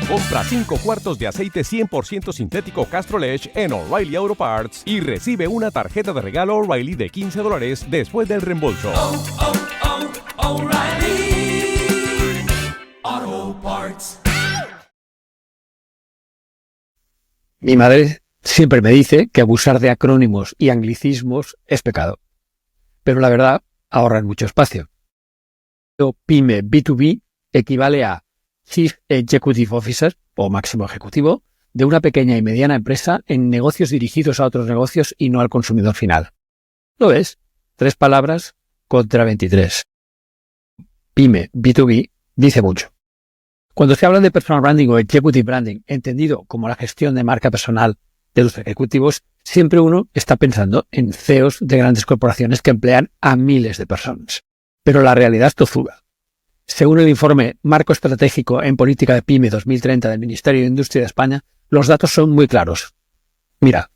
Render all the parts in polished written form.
Compra 5 cuartos de aceite 100% sintético Castrol Edge en O'Reilly Auto Parts y recibe una tarjeta de regalo O'Reilly de $15 después del reembolso. O'Reilly Auto Parts. Mi madre siempre me dice que abusar de acrónimos y anglicismos es pecado. Pero la verdad, ahorran mucho espacio. PYME B2B equivale a Chief Executive Officer, o máximo ejecutivo, de una pequeña y mediana empresa en negocios dirigidos a otros negocios y no al consumidor final. ¿Lo ves? 3 palabras contra 23. PYME B2B dice mucho. Cuando se habla de personal branding o executive branding, entendido como la gestión de marca personal de los ejecutivos, siempre uno está pensando en CEOs de grandes corporaciones que emplean a miles de personas. Pero la realidad es tozuda. Según el informe Marco Estratégico en Política de PYME 2030 del Ministerio de Industria de España, los datos son muy claros. Mira,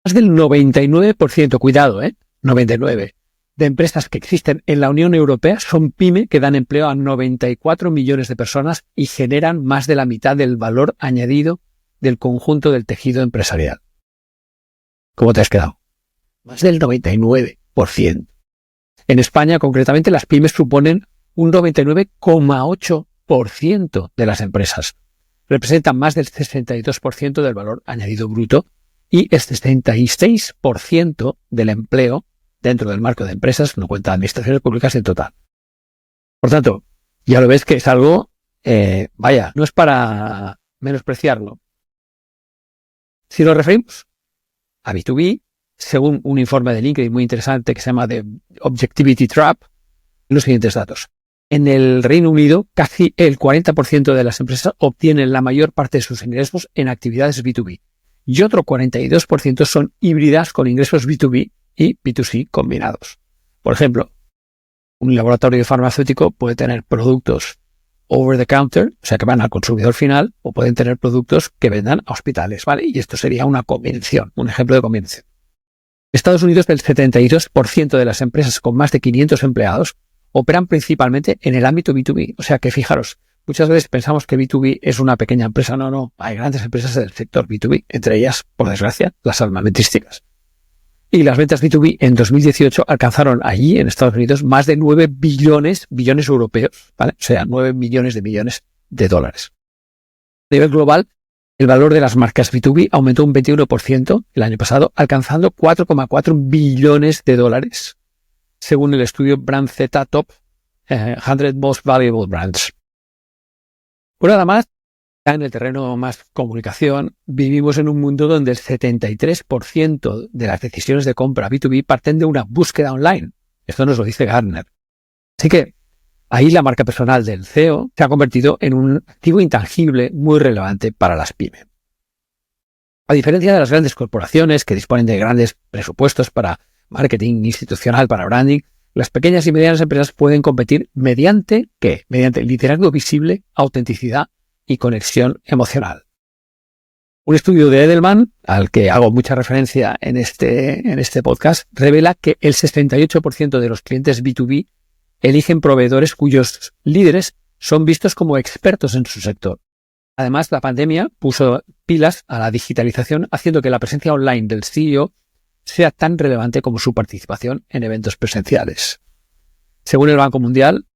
más del 99%, cuidado, 99%, de empresas que existen en la Unión Europea son PYME que dan empleo a 94 millones de personas y generan más de la mitad del valor añadido del conjunto del tejido empresarial. ¿Cómo te has quedado? Más del 99%. En España, concretamente, las pymes suponen un 99,8% de las empresas. Representan más del 62% del valor añadido bruto y el 66% del empleo dentro del marco de empresas, no cuenta administraciones públicas en total. Por tanto, ya lo ves que es algo, no es para menospreciarlo. Si nos referimos a B2B, según un informe de LinkedIn muy interesante que se llama The Objectivity Trap, los siguientes datos. En el Reino Unido, casi el 40% de las empresas obtienen la mayor parte de sus ingresos en actividades B2B y otro 42% son híbridas con ingresos B2B y B2C combinados. Por ejemplo, un laboratorio farmacéutico puede tener productos over the counter, o sea que van al consumidor final, o pueden tener productos que vendan a hospitales, ¿vale? Y esto sería una combinación, un ejemplo de combinación. En Estados Unidos, el 72% de las empresas con más de 500 empleados operan principalmente en el ámbito B2B. O sea que fijaros, muchas veces pensamos que B2B es una pequeña empresa. No. Hay grandes empresas del sector B2B, entre ellas, por desgracia, las armamentísticas. Y las ventas B2B en 2018 alcanzaron allí, en Estados Unidos, más de 9 billones europeos, ¿vale? O sea, 9 millones de dólares. A nivel global, el valor de las marcas B2B aumentó un 21% el año pasado, alcanzando 4,4 billones de dólares, según el estudio Brand Z Top 100 Most Valuable Brands. Por nada más, en el terreno más comunicación, vivimos en un mundo donde el 73% de las decisiones de compra B2B parten de una búsqueda online. Esto nos lo dice Gartner. Así que ahí la marca personal del CEO se ha convertido en un activo intangible muy relevante para las pymes. A diferencia de las grandes corporaciones que disponen de grandes presupuestos para marketing institucional, para branding, las pequeñas y medianas empresas pueden competir mediante liderazgo visible, autenticidad y conexión emocional. Un estudio de Edelman, al que hago mucha referencia en este podcast, revela que el 68% de los clientes B2B eligen proveedores cuyos líderes son vistos como expertos en su sector. Además, la pandemia puso pilas a la digitalización, haciendo que la presencia online del CEO sea tan relevante como su participación en eventos presenciales. Según el Banco Mundial,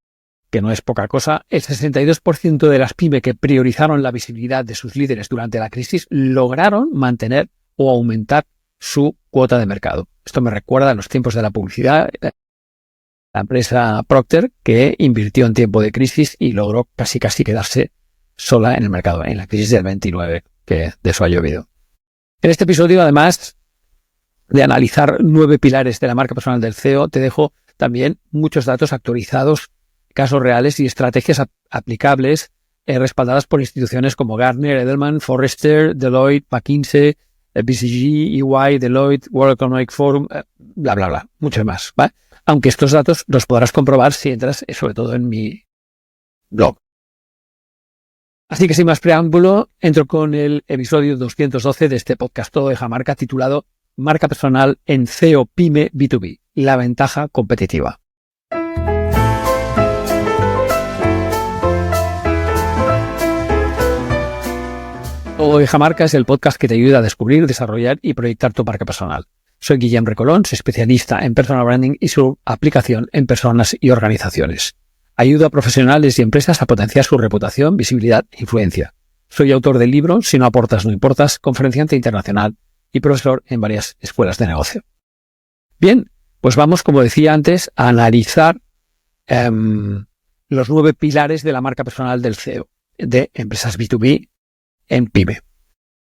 que no es poca cosa, el 62% de las pymes que priorizaron la visibilidad de sus líderes durante la crisis lograron mantener o aumentar su cuota de mercado. Esto me recuerda a los tiempos de la publicidad, la empresa Procter, que invirtió en tiempo de crisis y logró casi quedarse sola en el mercado, en la crisis del 29, que de eso ha llovido. En este episodio, además de analizar 9 pilares de la marca personal del CEO, te dejo también muchos datos actualizados, casos reales y estrategias aplicables respaldadas por instituciones como Gartner, Edelman, Forrester, Deloitte, McKinsey, BCG, EY, Deloitte, World Economic Forum, bla, bla, bla, mucho más, ¿vale? Aunque estos datos los podrás comprobar si entras, sobre todo en mi blog. Así que sin más preámbulo, entro con el episodio 212 de este podcast Todo deja marca, titulado Marca personal en CEO PYME B2B, la ventaja competitiva. Oveja Marca es el podcast que te ayuda a descubrir, desarrollar y proyectar tu marca personal. Soy Guillem Recolón, soy especialista en personal branding y su aplicación en personas y organizaciones. Ayudo a profesionales y empresas a potenciar su reputación, visibilidad e influencia. Soy autor del libro Si no aportas, no importas, conferenciante internacional y profesor en varias escuelas de negocio. Bien, pues vamos, como decía antes, a analizar los 9 pilares de la marca personal del CEO de empresas B2B en PyME.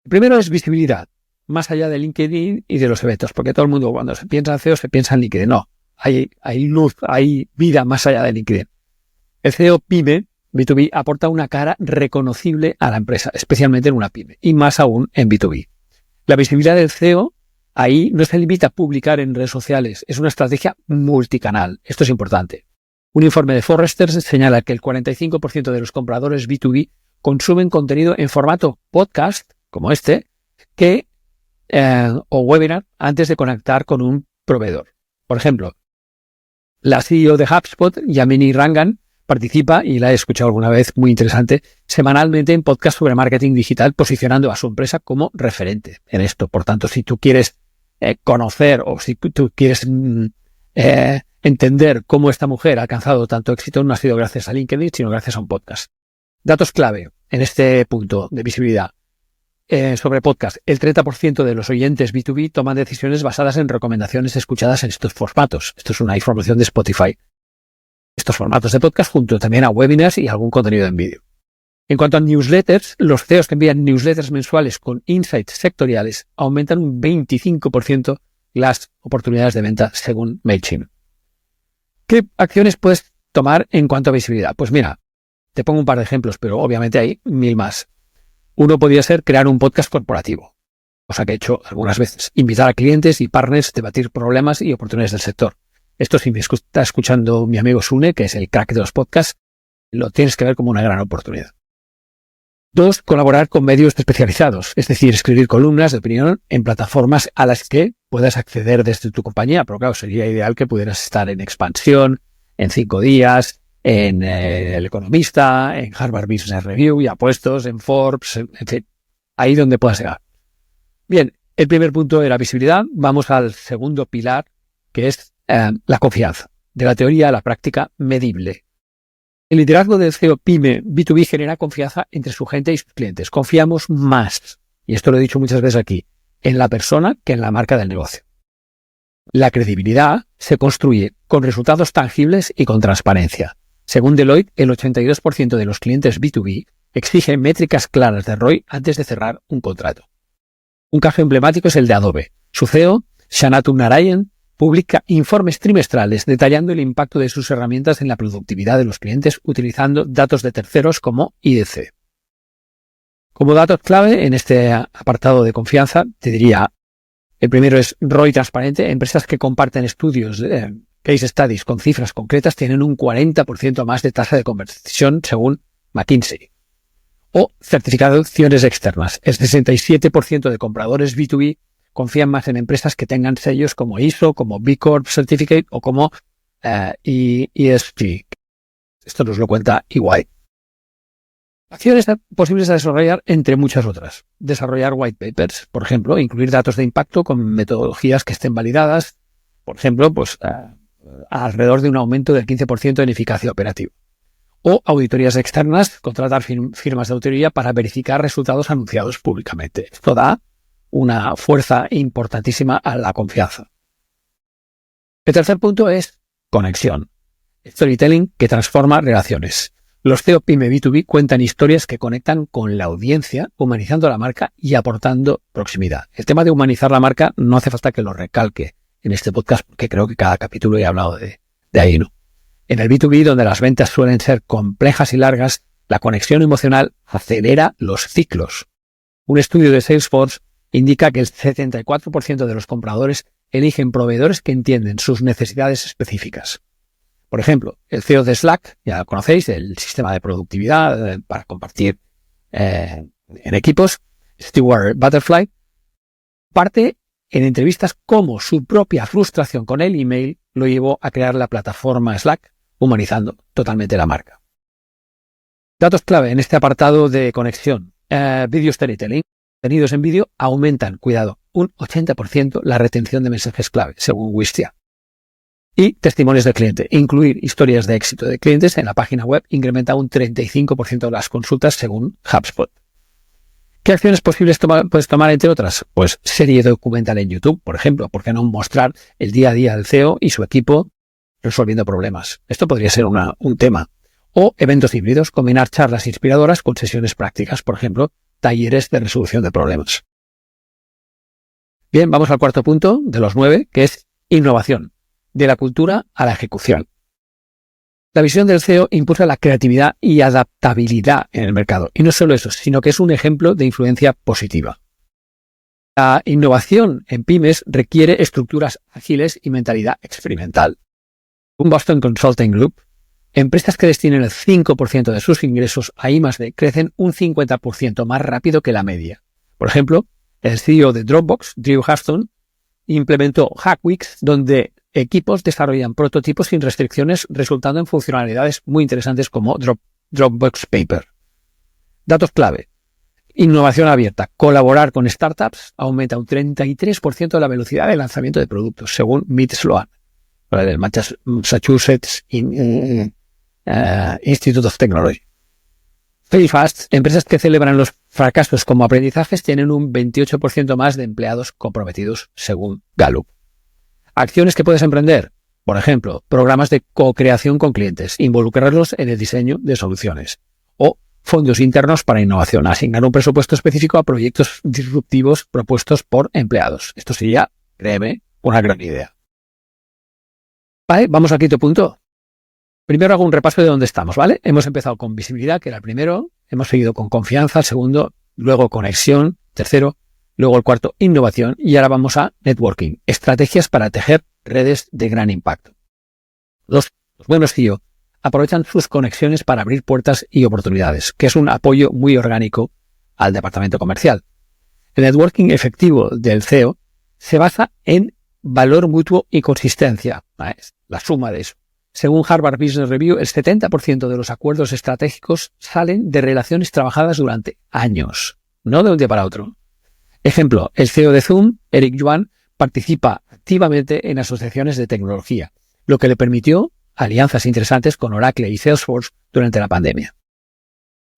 El primero es visibilidad, más allá de LinkedIn y de los eventos, porque todo el mundo cuando se piensa en CEO se piensa en LinkedIn. No, hay luz, hay vida más allá de LinkedIn. El CEO PyME, B2B, aporta una cara reconocible a la empresa, especialmente en una PyME, y más aún en B2B. La visibilidad del CEO ahí no se limita a publicar en redes sociales, es una estrategia multicanal. Esto es importante. Un informe de Forrester señala que el 45% de los compradores B2B consumen contenido en formato podcast, como este, o webinar antes de conectar con un proveedor. Por ejemplo, la CEO de HubSpot, Yamini Rangan, participa, y la he escuchado alguna vez, muy interesante, semanalmente en podcast sobre marketing digital, posicionando a su empresa como referente en esto. Por tanto, si tú quieres conocer o si tú quieres entender cómo esta mujer ha alcanzado tanto éxito, no ha sido gracias a LinkedIn, sino gracias a un podcast. Datos clave en este punto de visibilidad. Sobre podcast, el 30% de los oyentes B2B toman decisiones basadas en recomendaciones escuchadas en estos formatos. Esto es una información de Spotify. Estos formatos de podcast junto también a webinars y algún contenido en vídeo. En cuanto a newsletters, los CEOs que envían newsletters mensuales con insights sectoriales aumentan un 25% las oportunidades de venta según MailChimp. ¿Qué acciones puedes tomar en cuanto a visibilidad? Pues mira, te pongo un par de ejemplos, pero obviamente hay 1000 más. Uno podría ser crear un podcast corporativo, cosa que he hecho algunas veces. Invitar a clientes y partners, debatir problemas y oportunidades del sector. Esto, si me está escuchando mi amigo Sune, que es el crack de los podcasts, lo tienes que ver como una gran oportunidad. 2, colaborar con medios especializados, es decir, escribir columnas de opinión en plataformas a las que puedas acceder desde tu compañía. Pero claro, sería ideal que pudieras estar en Expansión, en 5 días, en El Economista, en Harvard Business Review, ya puestos en Forbes, en fin, ahí donde puedas llegar. Bien, el primer punto era visibilidad. Vamos al segundo pilar, que es la confianza. De la teoría a la práctica medible. El liderazgo del CEO PyME B2B genera confianza entre su gente y sus clientes. Confiamos más, y esto lo he dicho muchas veces aquí, en la persona que en la marca del negocio. La credibilidad se construye con resultados tangibles y con transparencia. Según Deloitte, el 82% de los clientes B2B exigen métricas claras de ROI antes de cerrar un contrato. Un caso emblemático es el de Adobe. Su CEO, Shanatu Narayan, publica informes trimestrales detallando el impacto de sus herramientas en la productividad de los clientes utilizando datos de terceros como IDC. Como datos clave en este apartado de confianza, te diría, el primero es ROI transparente. Empresas que comparten estudios, case studies con cifras concretas tienen un 40% más de tasa de conversión según McKinsey. O certificaciones externas. El 67% de compradores B2B confían más en empresas que tengan sellos como ISO, como B Corp Certificate o como ESG. Esto nos lo cuenta EY. Acciones posibles a desarrollar entre muchas otras. Desarrollar white papers, por ejemplo, incluir datos de impacto con metodologías que estén validadas, por ejemplo, pues alrededor de un aumento del 15% en eficacia operativa. O auditorías externas, contratar firmas de auditoría para verificar resultados anunciados públicamente. Esto da una fuerza importantísima a la confianza. El tercer punto es conexión. Storytelling que transforma relaciones. Los CEO PyME B2B cuentan historias que conectan con la audiencia, humanizando la marca y aportando proximidad. El tema de humanizar la marca no hace falta que lo recalque en este podcast, porque creo que cada capítulo he hablado de ahí, ¿no? En el B2B, donde las ventas suelen ser complejas y largas, la conexión emocional acelera los ciclos. Un estudio de Salesforce indica que el 74% de los compradores eligen proveedores que entienden sus necesidades específicas. Por ejemplo, el CEO de Slack, ya lo conocéis, el sistema de productividad para compartir en equipos, Stewart Butterfly, parte en entrevistas cómo su propia frustración con el email lo llevó a crear la plataforma Slack, humanizando totalmente la marca. Datos clave en este apartado de conexión. video storytelling, contenidos en vídeo aumentan, cuidado, un 80% la retención de mensajes clave, según Wistia. Y testimonios del cliente. Incluir historias de éxito de clientes en la página web incrementa un 35% de las consultas, según HubSpot. ¿Qué acciones posibles puedes tomar, entre otras? Pues serie documental en YouTube, por ejemplo. ¿Por qué no mostrar el día a día del CEO y su equipo resolviendo problemas? Esto podría ser un tema. O eventos híbridos, combinar charlas inspiradoras con sesiones prácticas, por ejemplo, talleres de resolución de problemas. Bien, vamos al cuarto punto de los 9, que es innovación, de la cultura a la ejecución. La visión del CEO impulsa la creatividad y adaptabilidad en el mercado. Y no solo eso, sino que es un ejemplo de influencia positiva. La innovación en pymes requiere estructuras ágiles y mentalidad experimental. Un Boston Consulting Group, empresas que destinen el 5% de sus ingresos a I+D crecen un 50% más rápido que la media. Por ejemplo, el CEO de Dropbox, Drew Houston, implementó Hackweeks, donde equipos desarrollan prototipos sin restricciones, resultando en funcionalidades muy interesantes como Dropbox Paper. Datos clave. Innovación abierta. Colaborar con startups aumenta un 33% la velocidad de lanzamiento de productos, según Meet Sloan, del Massachusetts Institute of Technology. Fail Fast, empresas que celebran los fracasos como aprendizajes, tienen un 28% más de empleados comprometidos, según Gallup. Acciones que puedes emprender. Por ejemplo, programas de co-creación con clientes, involucrarlos en el diseño de soluciones. O fondos internos para innovación, asignar un presupuesto específico a proyectos disruptivos propuestos por empleados. Esto sería, créeme, una gran idea. Vale, vamos al quinto punto. Primero hago un repaso de dónde estamos, ¿vale? Hemos empezado con visibilidad, que era el primero. Hemos seguido con confianza, el segundo. Luego conexión, tercero. Luego el cuarto, innovación. Y ahora vamos a networking, estrategias para tejer redes de gran impacto. Los buenos CEO aprovechan sus conexiones para abrir puertas y oportunidades, que es un apoyo muy orgánico al departamento comercial. El networking efectivo del CEO se basa en valor mutuo y consistencia. La suma de eso. Según Harvard Business Review, el 70% de los acuerdos estratégicos salen de relaciones trabajadas durante años, no de un día para otro. Ejemplo, el CEO de Zoom, Eric Yuan, participa activamente en asociaciones de tecnología, lo que le permitió alianzas interesantes con Oracle y Salesforce durante la pandemia.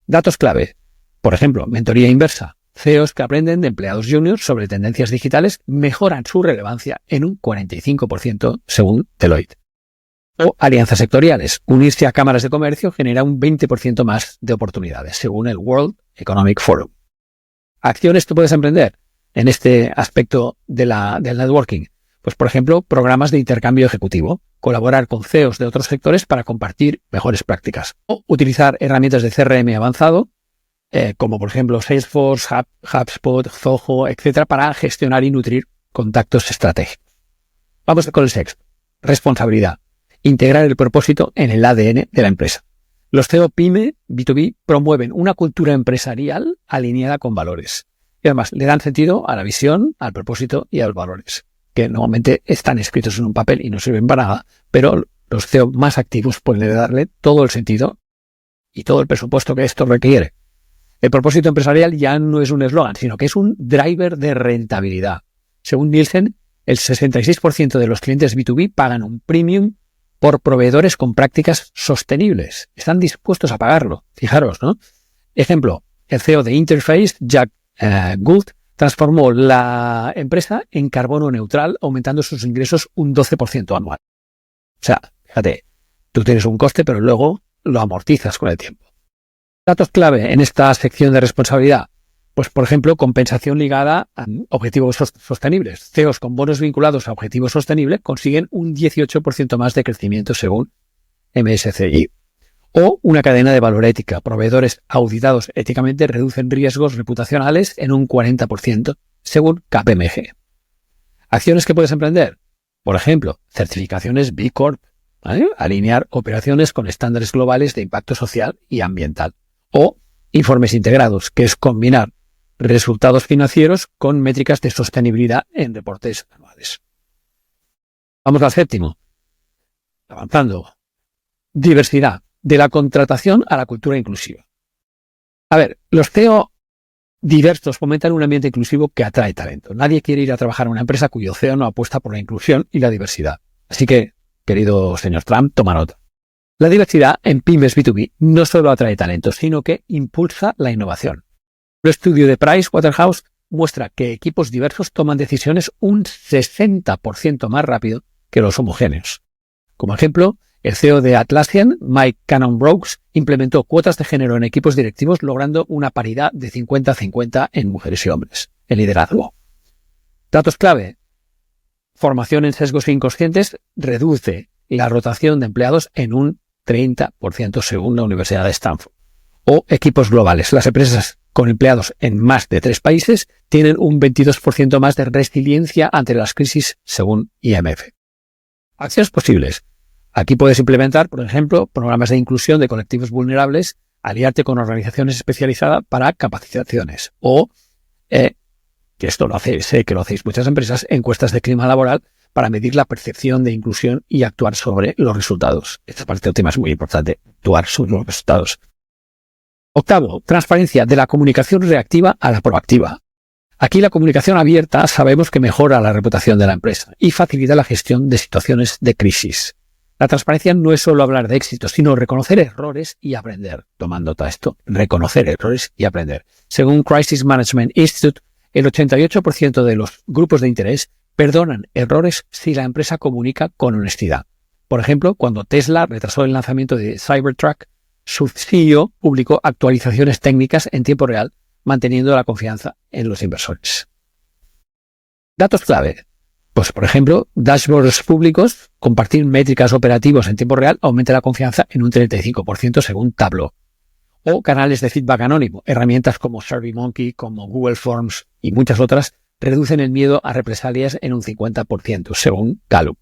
Datos clave. Por ejemplo, mentoría inversa. CEOs que aprenden de empleados juniors sobre tendencias digitales mejoran su relevancia en un 45%, según Deloitte. O alianzas sectoriales. Unirse a cámaras de comercio genera un 20% más de oportunidades, según el World Economic Forum. Acciones que puedes emprender en este aspecto del networking. Pues, por ejemplo, programas de intercambio ejecutivo. Colaborar con CEOs de otros sectores para compartir mejores prácticas. O utilizar herramientas de CRM avanzado, como por ejemplo Salesforce, HubSpot, Zoho, etcétera, para gestionar y nutrir contactos estratégicos. Vamos con el sexto. Responsabilidad. Integrar el propósito en el ADN de la empresa. Los CEO PYME B2B promueven una cultura empresarial alineada con valores. Y además le dan sentido a la visión, al propósito y a los valores, que normalmente están escritos en un papel y no sirven para nada, pero los CEO más activos pueden darle todo el sentido y todo el presupuesto que esto requiere. El propósito empresarial ya no es un eslogan, sino que es un driver de rentabilidad. Según Nielsen, el 66% de los clientes B2B pagan un premium por proveedores con prácticas sostenibles. Están dispuestos a pagarlo. Fijaros, ¿no? Ejemplo, el CEO de Interface, Jack Gould, transformó la empresa en carbono neutral, aumentando sus ingresos un 12% anual. O sea, fíjate, tú tienes un coste, pero luego lo amortizas con el tiempo. Datos clave en esta sección de responsabilidad. Pues, por ejemplo, compensación ligada a objetivos sostenibles. CEOs con bonos vinculados a objetivos sostenibles consiguen un 18% más de crecimiento según MSCI. O una cadena de valor ética. Proveedores auditados éticamente reducen riesgos reputacionales en un 40% según KPMG. Acciones que puedes emprender. Por ejemplo, certificaciones B Corp. ¿Vale? Alinear operaciones con estándares globales de impacto social y ambiental. O informes integrados, que es combinar resultados financieros con métricas de sostenibilidad en reportes anuales. Vamos al séptimo. Avanzando. Diversidad. De la contratación a la cultura inclusiva. A ver, los CEO diversos fomentan un ambiente inclusivo que atrae talento. Nadie quiere ir a trabajar en una empresa cuyo CEO no apuesta por la inclusión y la diversidad. Así que, querido señor Trump, toma nota. La diversidad en pymes B2B no solo atrae talento, sino que impulsa la innovación. Un estudio de Pricewaterhouse muestra que equipos diversos toman decisiones un 60% más rápido que los homogéneos. Como ejemplo, el CEO de Atlassian, Mike Cannon-Brookes, implementó cuotas de género en equipos directivos logrando una paridad de 50-50 en mujeres y hombres en liderazgo. Datos clave. Formación en sesgos inconscientes reduce la rotación de empleados en un 30% según la Universidad de Stanford. O equipos globales. Las empresas con empleados en más de 3 países tienen un 22% más de resiliencia ante las crisis según IMF. Acciones posibles. Aquí puedes implementar, por ejemplo, programas de inclusión de colectivos vulnerables, aliarte con organizaciones especializadas para capacitaciones o, que esto lo hace, sé que lo hacéis muchas empresas, encuestas de clima laboral para medir la percepción de inclusión y actuar sobre los resultados. Esta parte última es muy importante, actuar sobre los resultados. Octavo, transparencia de la comunicación reactiva a la proactiva. Aquí la comunicación abierta sabemos que mejora la reputación de la empresa y facilita la gestión de situaciones de crisis. La transparencia no es solo hablar de éxitos, sino reconocer errores y aprender. Tomando todo esto, reconocer errores y aprender. Según Crisis Management Institute, el 88% de los grupos de interés perdonan errores si la empresa comunica con honestidad. Por ejemplo, cuando Tesla retrasó el lanzamiento de Cybertruck, su CEO publicó actualizaciones técnicas en tiempo real, manteniendo la confianza en los inversores. Datos clave. Pues, por ejemplo, dashboards públicos, compartir métricas operativas en tiempo real aumenta la confianza en un 35% según Tableau. O canales de feedback anónimo, herramientas como SurveyMonkey, como Google Forms y muchas otras, reducen el miedo a represalias en un 50% según Gallup.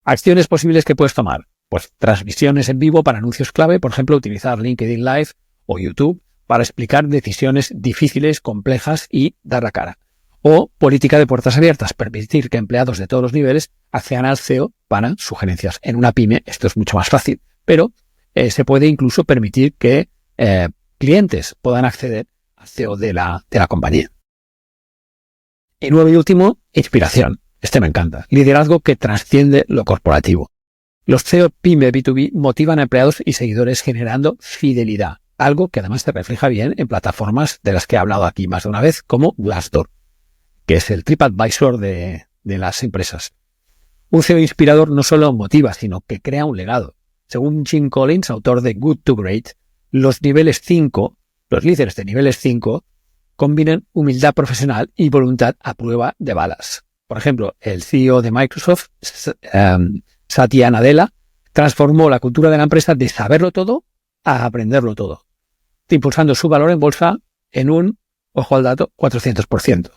Acciones posibles que puedes tomar. Pues transmisiones en vivo para anuncios clave, por ejemplo, utilizar LinkedIn Live o YouTube para explicar decisiones difíciles, complejas y dar la cara. O política de puertas abiertas, permitir que empleados de todos los niveles accedan al CEO para sugerencias. En una pyme esto es mucho más fácil, pero se puede incluso permitir que clientes puedan acceder al CEO de la compañía. Y nuevo y último, inspiración. Este me encanta. Liderazgo que trasciende lo corporativo. Los CEO PYME B2B motivan a empleados y seguidores generando fidelidad, algo que además se refleja bien en plataformas de las que he hablado aquí más de una vez, como Glassdoor, que es el TripAdvisor de las empresas. Un CEO inspirador no solo motiva, sino que crea un legado. Según Jim Collins, autor de Good to Great, los líderes de niveles 5, combinan humildad profesional y voluntad a prueba de balas. Por ejemplo, el CEO de Microsoft, Satya Nadella, transformó la cultura de la empresa de saberlo todo a aprenderlo todo, impulsando su valor en bolsa en un, ojo al dato, 400%.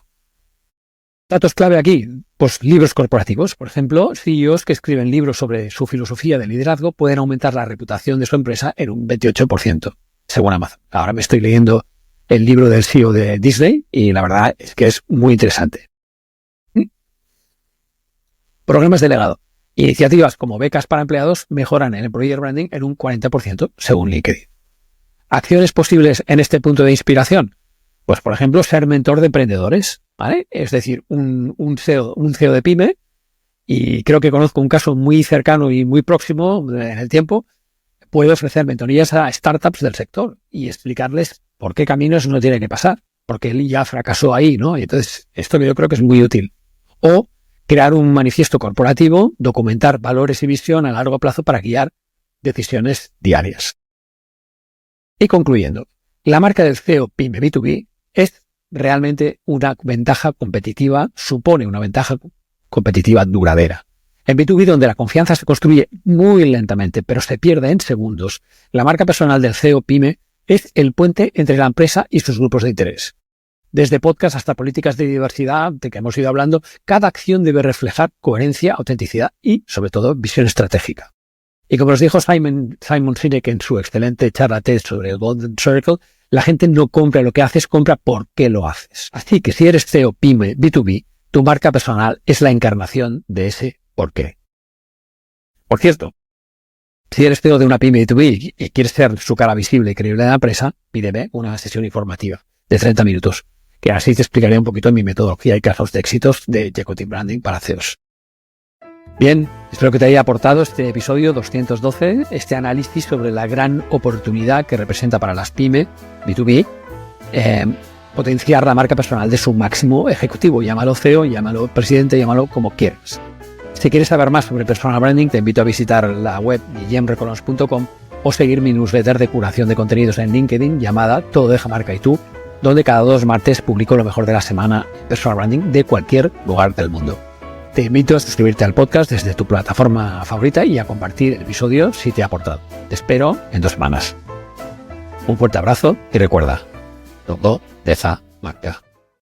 Datos clave aquí, pues libros corporativos. Por ejemplo, CEOs que escriben libros sobre su filosofía de liderazgo pueden aumentar la reputación de su empresa en un 28%, según Amazon. Ahora me estoy leyendo el libro del CEO de Disney y la verdad es que es muy interesante. Programas de legado. Iniciativas como becas para empleados mejoran el employer branding en un 40% según LinkedIn. Acciones posibles en este punto de inspiración. Pues, por ejemplo, ser mentor de emprendedores, ¿vale? Es decir, un CEO de pyme, y creo que conozco un caso muy cercano y muy próximo en el tiempo, puede ofrecer mentorías a startups del sector y explicarles por qué caminos uno tiene que pasar, porque él ya fracasó ahí, ¿no? Y entonces, esto yo creo que es muy útil. O crear un manifiesto corporativo, documentar valores y visión a largo plazo para guiar decisiones diarias. Y concluyendo, la marca del CEO PYME B2B es realmente una ventaja competitiva, supone una ventaja competitiva duradera. En B2B, donde la confianza se construye muy lentamente, pero se pierde en segundos, la marca personal del CEO PYME es el puente entre la empresa y sus grupos de interés. Desde podcast hasta políticas de diversidad de que hemos ido hablando, cada acción debe reflejar coherencia, autenticidad y, sobre todo, visión estratégica. Y como os dijo Simon Sinek en su excelente charla TED sobre el Golden Circle, la gente no compra lo que haces, compra por qué lo haces. Así que si eres CEO PYME B2B, tu marca personal es la encarnación de ese por qué. Por cierto, si eres CEO de una PYME B2B y quieres ser su cara visible y creíble de la empresa, pídeme una sesión informativa. de 30 minutos, que así te explicaré un poquito mi metodología y casos de éxitos de Executive Branding para CEOs. Bien, espero que te haya aportado este episodio 212, este análisis sobre la gran oportunidad que representa para las pymes B2B, potenciar la marca personal de su máximo ejecutivo. Llámalo CEO, llámalo presidente, llámalo como quieras. Si quieres saber más sobre personal branding, te invito a visitar la web guillemrecolons.com o seguir mi newsletter de curación de contenidos en LinkedIn llamada Todo deja marca y tú, donde cada 2 martes publico lo mejor de la semana en personal branding de cualquier lugar del mundo. Te invito a suscribirte al podcast desde tu plataforma favorita y a compartir el episodio si te ha aportado. Te espero en 2 semanas. Un fuerte abrazo y recuerda, todo deja marca.